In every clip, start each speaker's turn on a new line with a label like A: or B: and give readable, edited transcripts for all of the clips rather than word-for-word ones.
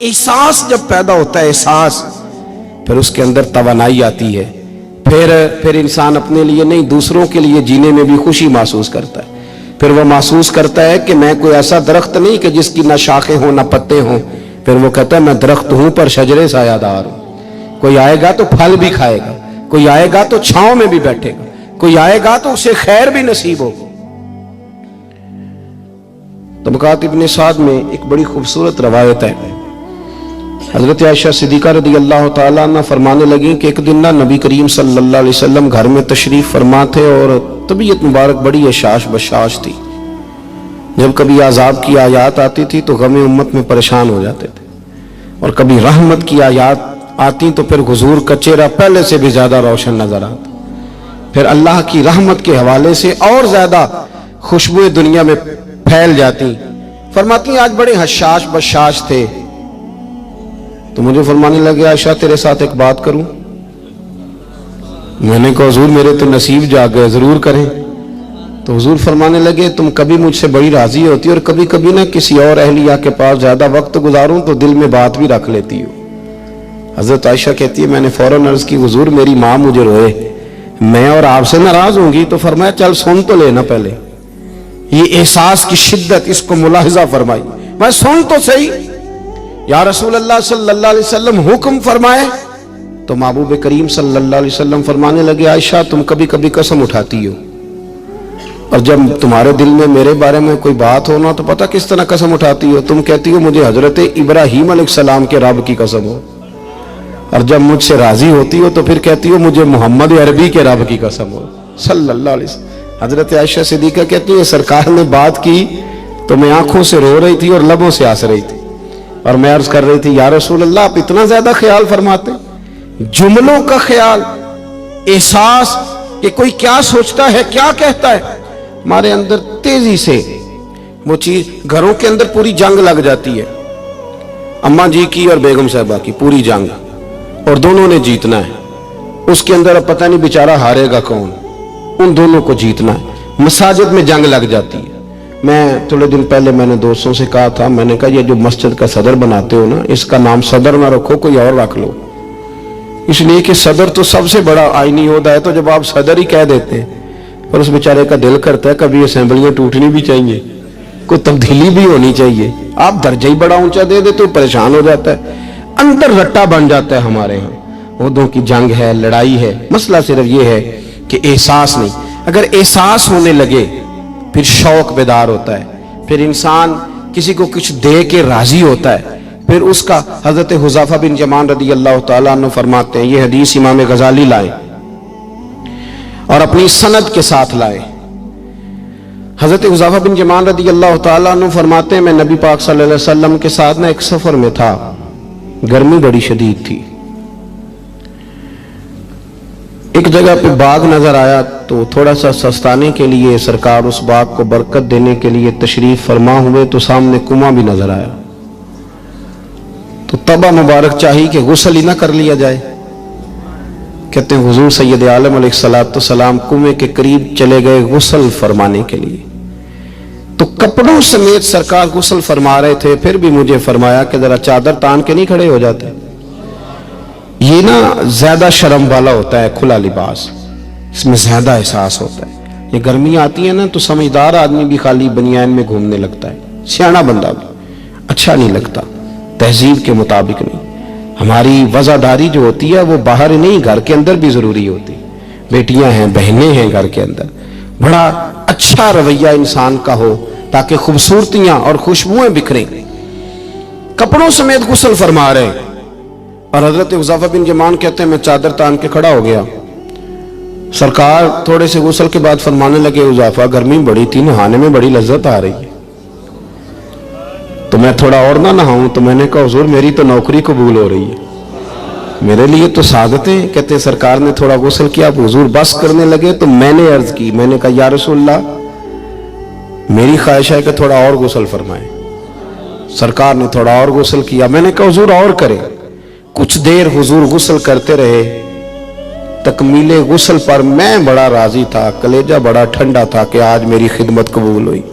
A: एहसास जब पैदा होता है, एहसास, फिर उसके अंदर तवानाई आती है। फिर इंसान अपने लिए नहीं दूसरों के लिए जीने में भी खुशी महसूस करता है। फिर वो महसूस करता है कि मैं कोई ऐसा दरख्त नहीं कि जिसकी ना शाखें हों ना पत्ते हों। फिर वो कहता है मैं दरख्त हूं पर शजरे सायादार हूं। कोई आएगा तो फल भी खाएगा, कोई आएगा तो छांव में भी बैठेगा, कोई आएगा तो उसे खैर भी नसीब होगी। तबकात इब्ने साद में एक बड़ी खूबसूरत रवायत है। हजरत आयशा सिद्दीका रदी अल्लाह ताला अन्हा फरमाने लगी कि एक दिन ना नबी करीम सल्लल्लाहु अलैहि वसल्लम घर में तशरीफ फरमा थे और तबीयत मुबारक बड़ी यशाश बशाश थी। जब कभी आज़ाब की आयत आती थी तो गम उम्मत में परेशान हो जाते थे, और कभी रहमत की आयत आती तो फिर हुजूर का चेहरा पहले से भी ज्यादा रोशन नजर आता। फिर अल्लाह की रहमत के हवाले से और ज्यादा खुशबुएं दुनिया में फैल जाती। फरमाती आज बड़े हशाश बशाश थे तो मुझे फरमाने लगे आयशा तेरे साथ एक बात करूं। मैंने कहा हुजूर मेरे तो नसीब जाग गए, जरूर करें। तो हुजूर फरमाने लगे तुम कभी मुझसे बड़ी राजी होती और कभी कभी ना किसी और अहलिया के पास ज्यादा वक्त गुजारूं तो दिल में बात भी रख लेती हो। हजरत आयशा कहती है मैंने फौरन अर्ज की हुजूर मेरी माँ मुझे रोए, मैं और आपसे नाराज होंगी। तो फरमाया चल सुन तो लेना पहले, ये एहसास की शिद्दत इसको मुलाहिजा फरमाई। मैं सुन तो सही। या रसूल अल्लाह सल्लल्लाहु अलैहि वसल्लम हुक्म फरमाए। तो महबूब करीम सल्लल्लाहु अलैहि वसल्लम फरमाने लगे आयशा तुम कभी कभी कसम उठाती हो, और जब तुम्हारे दिल में मेरे बारे में कोई बात हो ना तो पता किस तरह कसम उठाती हो। तुम कहती हो मुझे हजरत इब्राहीम अलैहिस्सलाम के रब की कसम हो, और जब मुझसे राजी होती हो तो फिर कहती हो मुझे मोहम्मद अरबी के रब की कसम हो सल्लल्लाहु अलैहि वसल्लम। हजरत आयशा सिद्दीका कहती है सरकार ने बात की तो मैं आंखों से रो रही थी और लबों से हंस रही थी, और मैं अर्ज कर रही थी या रसूल अल्लाह आप इतना ज्यादा ख्याल फरमाते, जुमलों का ख्याल, एहसास कि कोई क्या सोचता है क्या कहता है। हमारे अंदर तेजी से वो चीज, घरों के अंदर पूरी जंग लग जाती है, अम्मा जी की और बेगम साहबा की पूरी जंग, और दोनों ने जीतना है। उसके अंदर अब पता नहीं बेचारा हारेगा कौन, उन दोनों को जीतना है। मसाजिद में जंग लग जाती है। मैं थोड़े दिन पहले मैंने दोस्तों से कहा था, मैंने कहा ये जो मस्जिद का सदर बनाते हो ना इसका नाम सदर ना रखो, कोई और रख लो, इसलिए कि सदर तो सबसे बड़ा आईनी होता है। तो जब आप सदर ही कह देते हैं पर उस बेचारे का दिल करता है कभी असेंबलियां टूटनी भी चाहिए, कोई तब्दीली भी होनी चाहिए। आप दर्जा ही बड़ा ऊंचा दे देते तो परेशान हो जाता है, अंदर रट्टा बन जाता है। हमारे यहाँ ओहदों की जंग है, लड़ाई है। मसला सिर्फ ये है कि एहसास नहीं। अगर एहसास होने लगे फिर शौक बेदार होता है, फिर इंसान किसी को कुछ दे के राजी होता है। फिर उसका हजरत हुज़ैफा बिन यमान रदी अल्लाह ताला अन्हु फरमाते हैं, ये हदीस इमाम गजाली लाए और अपनी सनद के साथ लाए। हजरत हुज़ैफा बिन यमान रदी अल्लाह ताला अन्हु फरमाते हैं मैं नबी पाक सल्लल्लाहु अलैहि वसल्लम के साथ ना एक सफर में था, गर्मी बड़ी शदीद थी। एक जगह पे बाग नजर आया तो थोड़ा सा सस्ताने के लिए सरकार उस बाग को बरकत देने के लिए तशरीफ फरमा हुए तो सामने कुआं भी नजर आया। तो तबा मुबारक चाहिए कि गुस्ल ही ना कर लिया जाए। कहते हैं हुजूर सैयद आलम अलैहिस्सलाम कुएं के करीब चले गए गुस्ल फरमाने के लिए, तो कपड़ों समेत सरकार गुस्ल फरमा रहे थे। फिर भी मुझे फरमाया कि जरा चादर तान के नहीं खड़े हो जाते। ये ना ज्यादा शर्म वाला होता है खुला लिबास, इसमें ज्यादा एहसास होता है। ये गर्मी आती है ना तो समझदार आदमी भी खाली बनियान में घूमने लगता है, सियाना बंदा भी अच्छा नहीं लगता, तहजीब के मुताबिक नहीं। हमारी वजादारी जो होती है वो बाहर नहीं घर के अंदर भी जरूरी होती। बेटियां हैं, बहनें हैं, घर के अंदर बड़ा अच्छा रवैया इंसान का हो ताकि खूबसूरतियां और खुशबुएं बिखरें। कपड़ों समेत गुस्ल फरमा रहे और हजरत हुज़ैफा बिन यमान कहते हैं मैं चादर तान के खड़ा हो गया। सरकार थोड़े से गुस्ल के बाद फरमाने लगे हुज़ैफा गर्मी बड़ी थी, नहाने में बड़ी लज्जत आ रही है, तो मैं थोड़ा और ना नहाऊं। तो मैंने कहा हुजूर मेरी तो नौकरी कबूल हो रही है, मेरे लिए तो सादतें। कहते हैं सरकार ने थोड़ा गुस्ल किया, हुजूर बस करने लगे तो मैंने अर्ज की, मैंने कहा या रसूलल्लाह मेरी ख्वाहिश है कि थोड़ा और गुस्ल फरमाए। सरकार ने थोड़ा और गुस्ल किया। मैंने कहा हुजूर और करें। कुछ देर हुजूर गुस्ल करते रहे। तकमीले गुस्ल पर मैं बड़ा राजी था, कलेजा बड़ा ठंडा था कि आज मेरी खिदमत कबूल हुई,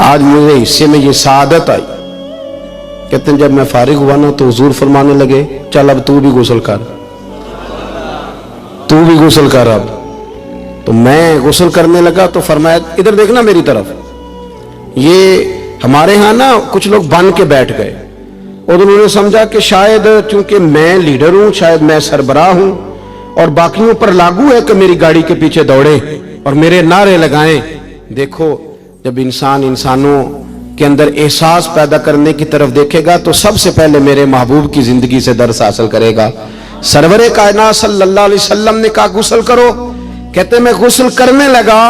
A: आज मुझे हिस्से में ये सादत आई कहते हैं जब मैं फारिग हुआ ना तो हुजूर फरमाने लगे चल अब तू भी गुस्ल कर, तू भी गुस्ल कर अब। तो मैं गुस्ल करने लगा तो फरमाया इधर देखना मेरी तरफ। ये हमारे यहाँ ना कुछ लोग बन के बैठ गए और उन्होंने समझा कि शायद चूंकि मैं लीडर हूं, शायद मैं सरबराह हूं और बाकियों पर लागू है कि मेरी गाड़ी के पीछे दौड़े और मेरे नारे लगाएं। देखो जब इंसान इंसानों के अंदर एहसास पैदा करने की तरफ देखेगा तो सबसे पहले मेरे महबूब की जिंदगी से दर्स हासिल करेगा। सरवरे कायनात सल्लल्लाहु अलैहि वसल्लम ने कहा गुस्ल करो, कहते मैं गुस्ल करने लगा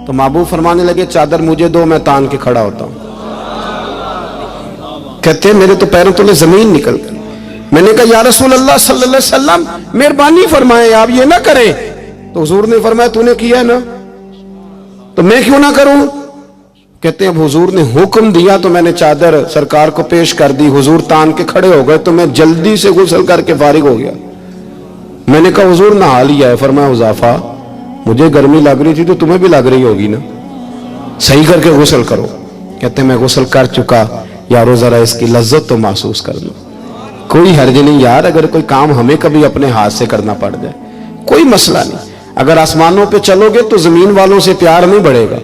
A: तो महबूब फरमाने लगे चादर मुझे दो, मैं तान के खड़ा होता हूं। कहते मेरे तो पैरों तले जमीन निकल गई। मैंने कहा या रसूल अल्लाह सल्लल्लाहु अलैहि वसल्लम मेहरबानी फरमाए आप ये ना करें। तो हुजूर ने फरमाया तूने किया ना तो मैं क्यों ना करूं। कहते हैं हुजूर ने हुक्म दिया तो मैंने चादर सरकार को पेश कर दी, हुजूर तान के खड़े हो गए तो मैं जल्दी से गुस्ल करके फारिग हो गया। मैंने कहा हुजूर नहा लिया है। फरमाया हुज़ाफा मुझे गर्मी लग रही थी तो तुम्हें भी लग रही होगी ना, सही करके गुस्ल करो। कहते मैं गुस्ल कर चुका, यारो जरा इसकी लज्जत तो महसूस कर लो। कोई हर्ज नहीं यार, अगर कोई काम हमें कभी अपने हाथ से करना पड़ जाए कोई मसला नहीं। अगर आसमानों पे चलोगे तो जमीन वालों से प्यार नहीं बढ़ेगा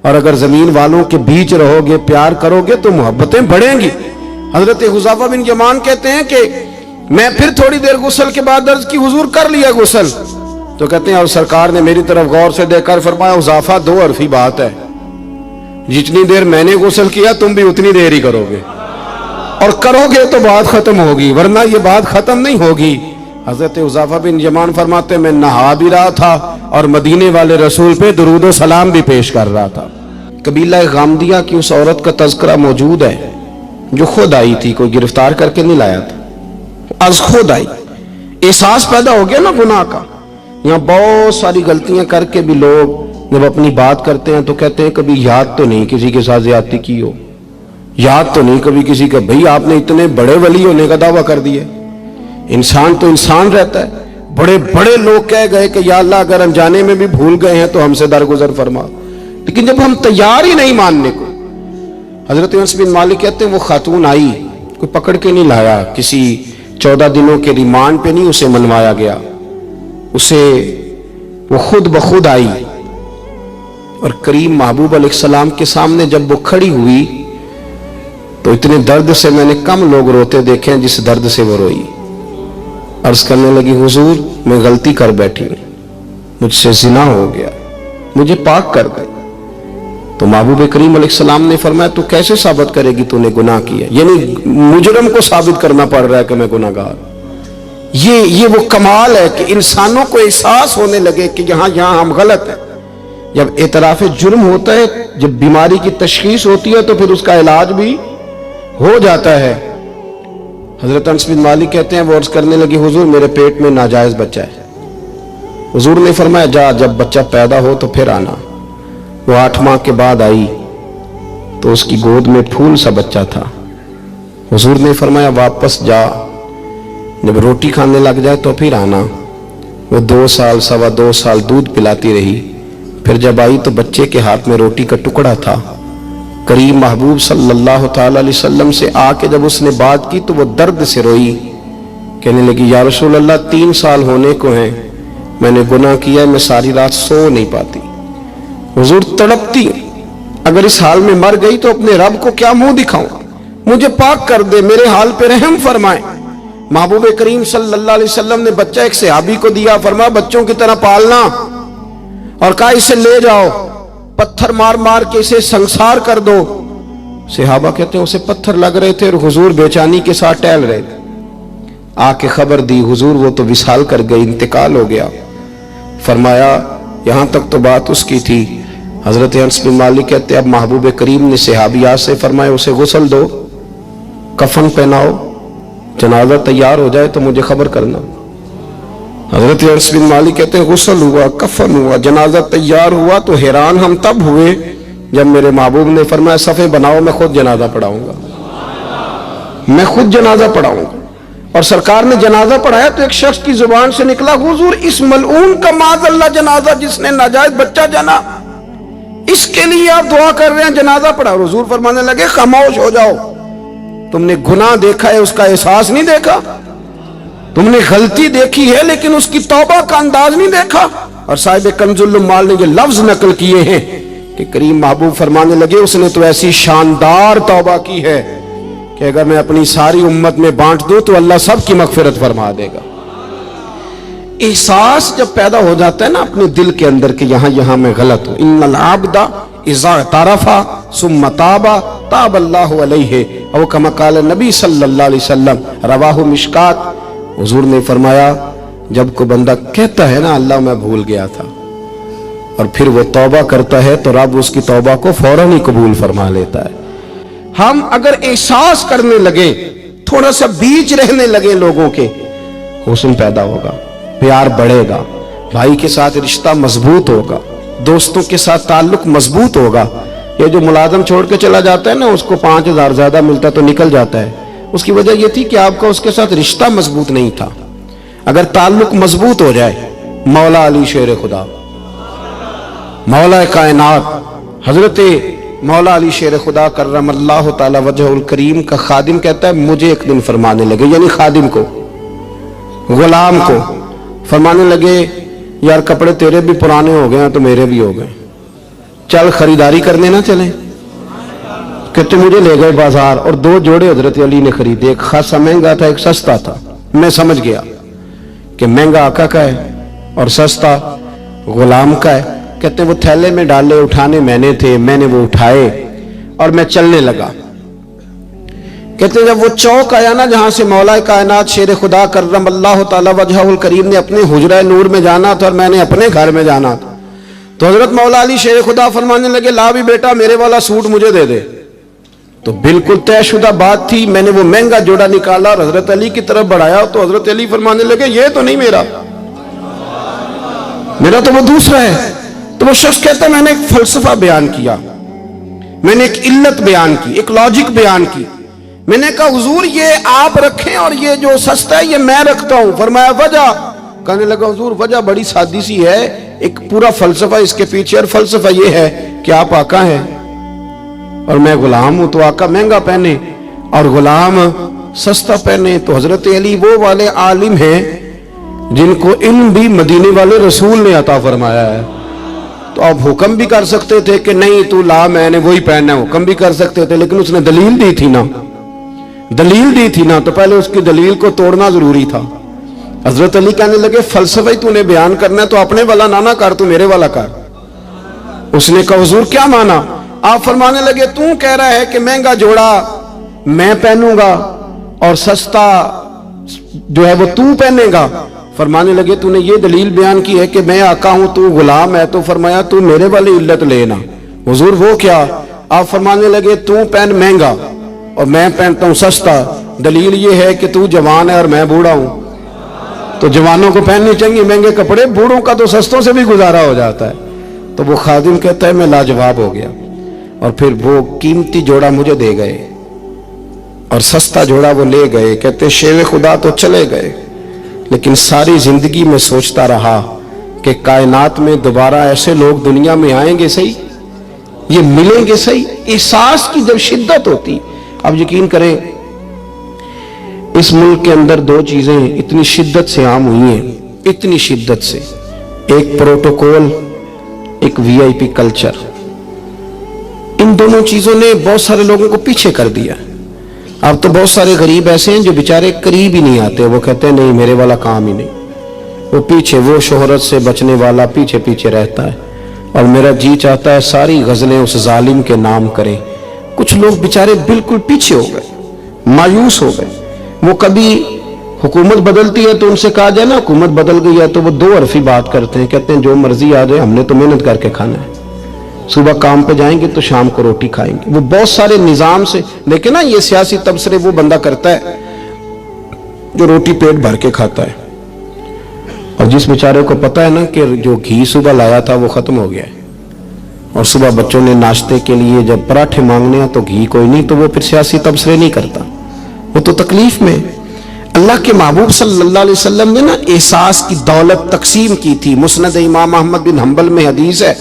A: और अगर जमीन वालों के बीच रहोगे प्यार करोगे तो मोहब्बतें बढ़ेंगी। हजरत हुज़ाफा बिन यमान कहते हैं कि मैं फिर थोड़ी देर गुस्ल के बाद अर्ज की हुजूर कर लिया गुस्ल। तो कहते हैं और सरकार ने मेरी तरफ गौर से देखकर फरमाया हुज़ाफा दो हरफी बात है, जितनी देर मैंने गुस्ल किया तुम भी उतनी देर ही करोगे और करोगे तो बात खत्म होगी वरना ये बात खत्म नहीं होगी। हजरत हुज़ाफा बिन यमान फरमाते मैं नहा भी रहा था और मदीने वाले रसूल पे दुरूद और सलाम भी पेश कर रहा था। कबीला गामदिया की उस औरत का तज़किरा मौजूद है जो खुद आई थी, कोई गिरफ्तार करके नहीं लाया था, आज खुद आई। एहसास पैदा हो गया ना गुनाह का। यहाँ बहुत सारी गलतियां करके भी लोग जब अपनी बात करते हैं तो कहते हैं कभी याद तो नहीं किसी के साथ ज्यादती की हो, याद तो नहीं कभी किसी का, भाई आपने इतने बड़े वली होने का दावा कर दिया। इंसान तो इंसान रहता है। बड़े बड़े लोग कह गए कि या अल्लाह अगर अनजाने में भी भूल गए हैं तो हमसे दरगुजर फरमा, लेकिन जब हम तैयार ही नहीं मानने को। हजरत अनस बिन मालिक कहते हैं वो खातून आई, कोई पकड़ के नहीं लाया, किसी 14 दिनों के रिमांड पे नहीं उसे मनवाया गया, उसे वो खुद बखुद आई और करीम महबूब अलैहिस्सलाम के सामने जब वो खड़ी हुई तो इतने दर्द से मैंने कम लोग रोते देखे हैं जिस दर्द से वो रोई। अर्ज करने लगी हुजूर मैं गलती कर बैठी हूं, मुझसे जिना हो गया, मुझे पाक कर गए। तो महबूब करीम अलैहिस्सलाम ने फरमाया तू कैसे साबित करेगी तूने गुनाह किया, यानी मुजरम को साबित करना पड़ रहा है कि मैं गुनाहगार। ये वो कमाल है कि इंसानों को एहसास होने लगे कि यहां हम गलत हैं। जब एतराफ़ जुर्म होता है, जब बीमारी की तशखीस होती है तो फिर उसका इलाज भी हो जाता है। हजरत अनस बिन मालिक कहते हैं वो अर्ज करने लगी हुजूर मेरे पेट में नाजायज बच्चा है। हुजूर ने फरमाया जा जब बच्चा पैदा हो तो फिर आना। वो 8 माह के बाद आई तो उसकी गोद में फूल सा बच्चा था। हुजूर ने फरमाया वापस जा, जब रोटी खाने लग जाए तो फिर आना। वो 2 साल 2.25 साल दूध पिलाती रही, फिर जब आई तो बच्चे के हाथ में रोटी का टुकड़ा था। करीम महबूब सल्लल्लाहु ताला अलैहि वसल्लम से आके जब उसने बात की तो वो दर्द से रोई, कहने लगी या रसूल अल्लाह 3 साल होने को हैं, मैंने गुनाह किया, मैं सारी रात सो नहीं पाती। हुजूर तड़पती, अगर इस हाल में मर गई तो अपने रब को क्या मुंह दिखाऊं, मुझे पाक कर दे, मेरे हाल पे रहम फरमाए। महबूब करीम सल्लल्लाहु अलैहि वसल्लम ने बच्चा एक सहाबी को दिया, फरमाया बच्चों की तरह पालना, और कहा इसे ले जाओ, पत्थर मार मार के इसे संसार कर दो। सहाबा कहते हैं उसे पत्थर लग रहे थे और हुजूर बेचैनी के साथ टहल रहे थे। आके खबर दी हुजूर वो तो विसाल कर गई, इंतकाल हो गया। फरमाया यहां तक तो बात उसकी थी। हजरत अनस बिन मालिक कहते अब महबूब करीम ने सहाबियात से फरमाया उसे गुस्ल दो, कफन पहनाओ, जनाजा तैयार हो जाए तो मुझे खबर करना। हजरत अनस बिन मालिक कहते हैं गुस्ल हुआ, कफन हुआ, जनाजा तैयार हुआ तो हैरान हम तब हुए जब मेरे महबूब ने फरमाया सफ़े बनाओ, मैं खुद जनाजा पढ़ाऊंगा, मैं खुद जनाजा पढ़ाऊंगा। और सरकार ने जनाजा पढ़ाया तो एक शख्स की जुबान से निकला हुजूर इस मलऊन का माज़अल्लाह जनाजा जिसने नाजायज बच्चा जना, इसके लिए आप दुआ कर रहे हैं, जनाजा पढ़ा। हुजूर फरमाने लगे खामोश हो जाओ, تم نے گناہ دیکھا ہے اس کا احساس نہیں دیکھا, تم نے غلطی دیکھی ہے لیکن اس کی توبہ کا انداز نہیں دیکھا. اور صاحب کنز العمال نے یہ لفظ نقل کیے ہیں کہ کریم محبوب فرمانے لگے اس نے تو ایسی شاندار توبہ کی ہے کہ اگر میں اپنی ساری امت میں بانٹ دوں تو اللہ سب کی مغفرت فرما دے گا. احساس جب پیدا ہو جاتا ہے نا اپنے دل کے اندر کہ یہاں میں غلط ہوں. ان العبد اذا اعترف ثم تاب تاب اللہ علیہ او کما قال نبی صلی اللہ علیہ وسلم رواہ مشکات. حضور نے فرمایا جب کوئی بندہ کہتا ہے نا اللہ میں بھول گیا تھا اور پھر وہ توبہ کرتا ہے تو رب اس کی توبہ کو فوراً ہی قبول فرما لیتا ہے. ہم اگر احساس کرنے لگے, تھوڑا سا بیچ رہنے لگے لوگوں کے, حسن پیدا ہوگا, پیار بڑھے گا, بھائی کے ساتھ رشتہ مضبوط ہوگا, دوستوں کے ساتھ تعلق مضبوط ہوگا. یہ جو ملازم چھوڑ کے چلا جاتا ہے نا اس کو 5,000 زیادہ ملتا تو نکل جاتا ہے, اس کی وجہ یہ تھی کہ آپ کا اس کے ساتھ رشتہ مضبوط نہیں تھا. اگر تعلق مضبوط ہو جائے, مولا علی شیر خدا, مولا کائنات حضرت مولا علی شیر خدا کرم اللہ تعالی وجہ الکریم کا خادم کہتا ہے مجھے ایک دن فرمانے لگے, یعنی خادم کو, غلام کو فرمانے لگے یار کپڑے تیرے بھی پرانے ہو گئے ہیں تو میرے بھی ہو گئے, چل خریداری کرنے نہ چلیں. کہتے مجھے لے گئے بازار اور 2 جوڑے حضرت علی نے خریدے, ایک خاصا مہنگا تھا ایک سستا تھا. میں سمجھ گیا کہ مہنگا آقا کا ہے اور سستا غلام کا ہے. کہتے وہ تھیلے میں ڈالے, اٹھانے میں نے تھے, میں نے وہ اٹھائے اور میں چلنے لگا. کہتے جب وہ چوک آیا نا جہاں سے مولا کائنات شیر خدا کرم اللہ تعالی وجہ الکریم نے اپنے حجرہ نور میں جانا تھا اور میں نے اپنے گھر میں جانا تھا, تو حضرت مولا علی شیر خدا فرمانے لگے لا بھی بیٹا میرے والا سوٹ مجھے دے دے. تو بالکل طے شدہ بات تھی. میں نے وہ مہنگا جوڑا نکالا اور حضرت علی کی طرف بڑھایا تو حضرت علی فرمانے لگے یہ تو نہیں میرا تو وہ دوسرا ہے. تو وہ شخص کہتا ہے میں نے ایک فلسفہ بیان کیا, میں نے ایک علت بیان کی, ایک لاجک بیان کی. میں نے کہا حضور یہ آپ رکھیں اور یہ جو سستا ہے یہ میں رکھتا ہوں. فرمایا وجہ, کہنے لگا حضور وجہ بڑی سادی سی ہے, ایک پورا فلسفہ اس کے پیچھے, اور فلسفہ یہ ہے کہ آپ آقا ہیں اور میں غلام ہوں, تو آقا مہنگا پہنے اور غلام سستا پہنے. تو حضرت علی وہ والے عالم ہیں جن کو علم بھی مدینے والے رسول نے عطا فرمایا ہے. تو آپ حکم بھی کر سکتے تھے کہ نہیں تو لا میں نے وہی پہننا ہے, حکم بھی کر سکتے تھے, لیکن اس نے دلیل دی تھی نا, تو پہلے اس کی دلیل کو توڑنا ضروری تھا. حضرت علی کہنے لگے فلسفہ ہی تو نے بیان کرنا ہے تو اپنے والا نہ کر, تو میرے والا کر. اس نے کہا حضور کیا مانا؟ آپ فرمانے لگے تو کہہ رہا ہے کہ مہنگا جوڑا میں پہنوں گا اور سستا جو ہے وہ تو پہنے گا. فرمانے لگے تو نے یہ دلیل بیان کی ہے کہ میں آقا ہوں تو غلام ہے, تو فرمایا تو میرے والی علت لینا. حضور وہ کیا؟ آپ فرمانے لگے تو پہن مہنگا اور میں پہنتا ہوں سستا. دلیل یہ ہے کہ تو جوان ہے اور میں بوڑھا ہوں, تو جوانوں کو پہننے چاہیے مہنگے کپڑے, بوڑھوں کا تو سستوں سے بھی گزارا ہو جاتا ہے. تو وہ خادم کہتا ہے میں لاجواب ہو گیا, اور پھر وہ قیمتی جوڑا مجھے دے گئے اور سستا جوڑا وہ لے گئے. کہتے شیر خدا تو چلے گئے, لیکن ساری زندگی میں سوچتا رہا کہ کائنات میں دوبارہ ایسے لوگ دنیا میں آئیں گے صحیح, یہ ملیں گے صحیح. احساس کی جب شدت ہوتی, اب یقین کریں اس ملک کے اندر 2 چیزیں اتنی شدت سے عام ہوئی ہیں, اتنی شدت سے, ایک پروٹوکول, ایک VIP کلچر. ان دونوں چیزوں نے بہت سارے لوگوں کو پیچھے کر دیا. اب تو بہت سارے غریب ایسے ہیں جو بیچارے قریب ہی نہیں آتے, وہ کہتے ہیں نہیں میرے والا کام ہی نہیں, وہ پیچھے, وہ شہرت سے بچنے والا پیچھے رہتا ہے. اور میرا جی چاہتا ہے ساری غزلیں اس ظالم کے نام کریں. کچھ لوگ بیچارے بالکل پیچھے ہو گئے, مایوس ہو گئے. وہ کبھی حکومت بدلتی ہے تو ان سے کہا جائے نا حکومت بدل گئی ہے, تو وہ 2 حرفی بات کرتے ہیں, کہتے ہیں جو مرضی آ جائے ہم نے تو محنت کر کے کھانا ہے, صبح کام پہ جائیں گے تو شام کو روٹی کھائیں گے. وہ بہت سارے نظام سے دیکھیں نا, یہ سیاسی تبصرے وہ بندہ کرتا ہے جو روٹی پیٹ بھر کے کھاتا ہے, اور جس بیچارے کو پتا ہے نا کہ جو گھی صبح لایا تھا وہ ختم ہو گیا ہے, اور صبح بچوں نے ناشتے کے لیے جب پراٹھے مانگنے ہیں تو گھی کوئی نہیں, تو وہ پھر سیاسی تبصرے نہیں کرتا, وہ تو تکلیف میں. اللہ کے محبوب صلی اللہ علیہ وسلم نے نا احساس کی دولت تقسیم کی تھی. مسند امام احمد بن حنبل میں حدیث ہے,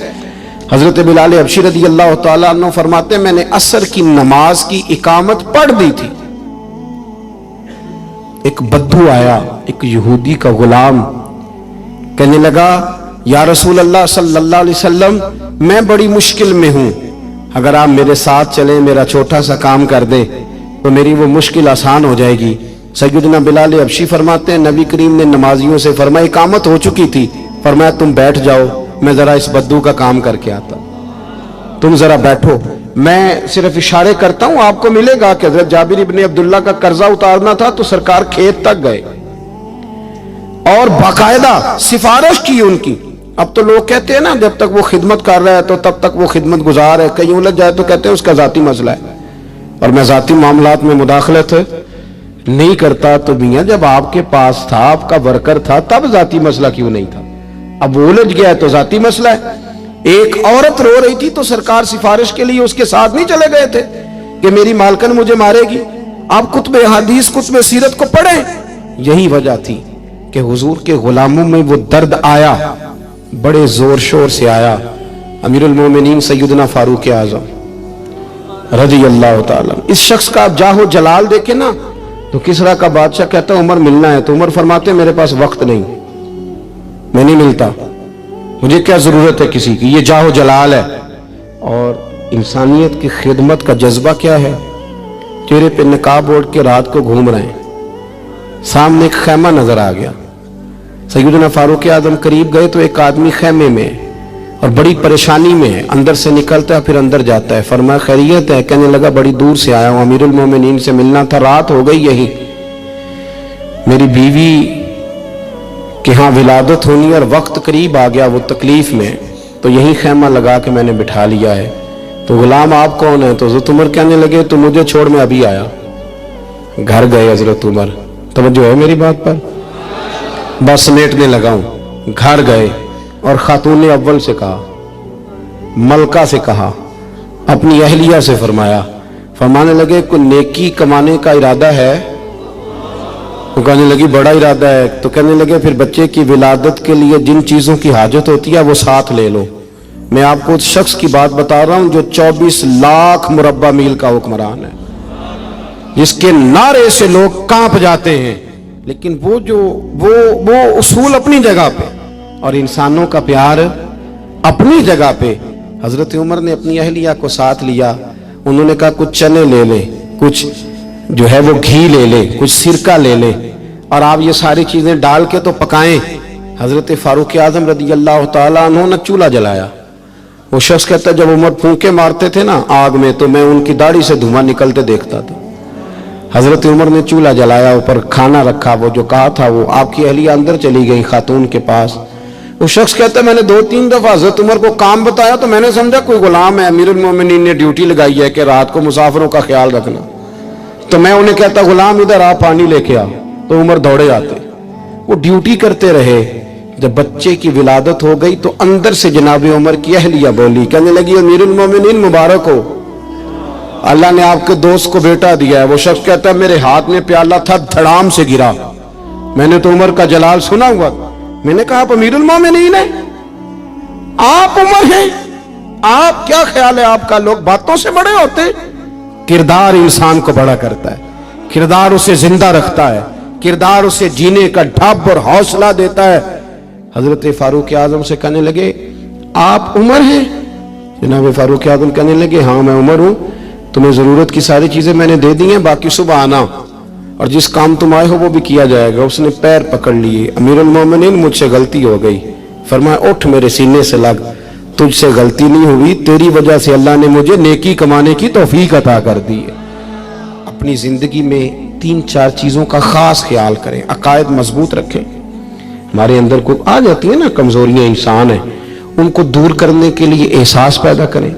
A: حضرت بلال حبشی رضی اللہ تعالیٰ عنہ فرماتے ہیں میں نے عصر کی نماز کی اقامت پڑھ دی تھی, ایک بدو آیا, ایک یہودی کا غلام, کہنے لگا یا رسول اللہ صلی اللہ علیہ وسلم میں بڑی مشکل میں ہوں, اگر آپ میرے ساتھ چلیں, میرا چھوٹا سا کام کر دیں تو میری وہ مشکل آسان ہو جائے گی. سیدنا بلال حبشی فرماتے ہیں نبی کریم نے نمازیوں سے فرمایا, اقامت ہو چکی تھی, فرمایا تم بیٹھ جاؤ, میں ذرا اس بدو کا کام کر کے آتا, تم ذرا بیٹھو, میں صرف اشارے کرتا ہوں. آپ کو ملے گا کہ حضرت جابر ابن عبداللہ کا قرضہ اتارنا تھا تو سرکار کھیت تک گئے اور باقاعدہ سفارش کی ان کی. اب تو لوگ کہتے ہیں نا جب تک وہ خدمت کر رہا ہے تو تب تک وہ خدمت گزار ہے, کہیں الجھ جائے تو کہتے ہیں اس کا ذاتی مسئلہ ہے, اور میں ذاتی معاملات میں مداخلت نہیں کرتا. تو میاں جب آپ کے پاس تھا, آپ کا ورکر تھا, تب ذاتی مسئلہ کیوں نہیں تھا؟ اب وہ الجھ گیا ہے تو ذاتی مسئلہ ہے. ایک عورت رو رہی تھی تو سرکار سفارش کے لیے اس کے ساتھ نہیں چلے گئے تھے کہ میری مالکن مجھے مارے گی؟ آپ کتب حدیث کتب سیرت کو پڑھیں. یہی وجہ تھی کہ حضور کے غلاموں میں وہ درد آیا, بڑے زور شور سے آیا. امیر المومنین سیدنا فاروق اعظم رضی اللہ تعالیٰ, اس شخص کا آپ جاہ و جلال دیکھیں نا تو کسرا کا بادشاہ کہتا عمر ملنا ہے, تو عمر فرماتے میرے پاس وقت نہیں, میں نہیں ملتا, مجھے کیا ضرورت ہے کسی کی, یہ جاہ و جلال ہے. اور انسانیت کی خدمت کا جذبہ کیا ہے؟ چہرے پہ نقاب اوڑھ کے رات کو گھوم رہے ہیں, سامنے ایک خیمہ نظر آ گیا. سیدنا فاروق اعظم قریب گئے تو ایک آدمی خیمے میں ہے اور بڑی پریشانی میں ہے, اندر سے نکلتا ہے پھر اندر جاتا ہے. فرمایا خیریت ہے؟ کہنے لگا بڑی دور سے آیا ہوں, امیر المومنین سے ملنا تھا, رات ہو گئی یہی, میری بیوی کہ ہاں ولادت ہونی اور وقت قریب آ گیا, وہ تکلیف میں, تو یہی خیمہ لگا کے میں نے بٹھا لیا ہے. تو غلام آپ کون ہیں؟ تو حضرت عمر کہنے لگے تو مجھے چھوڑ میں ابھی آیا. گھر گئے حضرت عمر, توجہ ہے میری بات پر, بس سمیٹنے لگا ہوں. گھر گئے اور خاتون اول سے کہا, ملکہ سے کہا, اپنی اہلیہ سے فرمایا. فرمانے لگے کوئی نیکی کمانے کا ارادہ ہے؟ وہ کہنے لگی بڑا ارادہ ہے. تو کہنے لگے پھر بچے کی ولادت کے لیے جن چیزوں کی حاجت ہوتی ہے وہ ساتھ لے لو. میں آپ کو اس شخص کی بات بتا رہا ہوں جو 24 لاکھ مربع میل کا حکمران ہے, جس کے نعرے سے لوگ کانپ جاتے ہیں, لیکن وہ اصول اپنی جگہ پہ اور انسانوں کا پیار اپنی جگہ پہ. حضرت عمر نے اپنی اہلیہ کو ساتھ لیا, انہوں نے کہا کچھ چنے لے لیں, کچھ جو ہے وہ گھی لے لیں, کچھ سرکہ لے لیں, اور آپ یہ ساری چیزیں ڈال کے تو پکائیں. حضرت فاروق اعظم رضی اللہ تعالیٰ عنہ نے چولہا جلایا. وہ شخص کہتا جب عمر پھونکے مارتے تھے نا آگ میں تو میں ان کی داڑھی سے دھواں نکلتے دیکھتا تھا. حضرت عمر نے چولہا جلایا, اوپر کھانا رکھا, وہ جو کہا تھا وہ آپ کی اہلیہ اندر چلی گئی خاتون کے پاس. وہ شخص کہتا ہے میں نے 2-3 دفعہ حضرت عمر کو کام بتایا تو میں نے سمجھا کوئی غلام ہے, امیر المومنین نے ڈیوٹی لگائی ہے کہ رات کو مسافروں کا خیال رکھنا. تو میں انہیں کہتا غلام ادھر آ پانی لے کے آ, تو عمر دوڑے آتے. وہ ڈیوٹی کرتے رہے. جب بچے کی ولادت ہو گئی تو اندر سے جناب عمر کی اہلیہ بولی, کہنے لگی امیر المومنین مبارک ہو, اللہ نے آپ کے دوست کو بیٹا دیا ہے. وہ شخص کہتا ہے میرے ہاتھ میں پیالہ تھا, دھڑام سے گرا, میں نے تو عمر کا جلال سنا ہوا. میں نے کہا آپ امیر المومنین ہیں, آپ عمر ہیں, آپ کیا خیال ہے آپ کا, لوگ باتوں سے بڑے ہوتے. کردار انسان کو بڑا کرتا ہے, کردار اسے زندہ رکھتا ہے, کردار اسے جینے کا ڈھب اور حوصلہ دیتا ہے. حضرت فاروق اعظم سے کہنے لگے آپ عمر ہیں؟ جناب فاروق اعظم کہنے لگے ہاں میں عمر ہوں, تمہیں ضرورت کی ساری چیزیں میں نے دے دی ہیں, باقی صبح آنا اور جس کام تم آئے ہو وہ بھی کیا جائے گا. اس نے پیر پکڑ لیے, امیر المومنین مجھ سے غلطی ہو گئی. فرمایا اٹھ میرے سینے سے لگ, تجھ سے غلطی نہیں ہوئی, تیری وجہ سے اللہ نے مجھے نیکی کمانے کی توفیق عطا کر دی ہے. اپنی زندگی میں 3-4 چیزوں کا خاص خیال کریں, عقائد مضبوط رکھیں. ہمارے اندر کوئی آ جاتی ہے نا کمزوریاں انسان ہیں, ان کو دور کرنے کے لیے احساس پیدا کریں.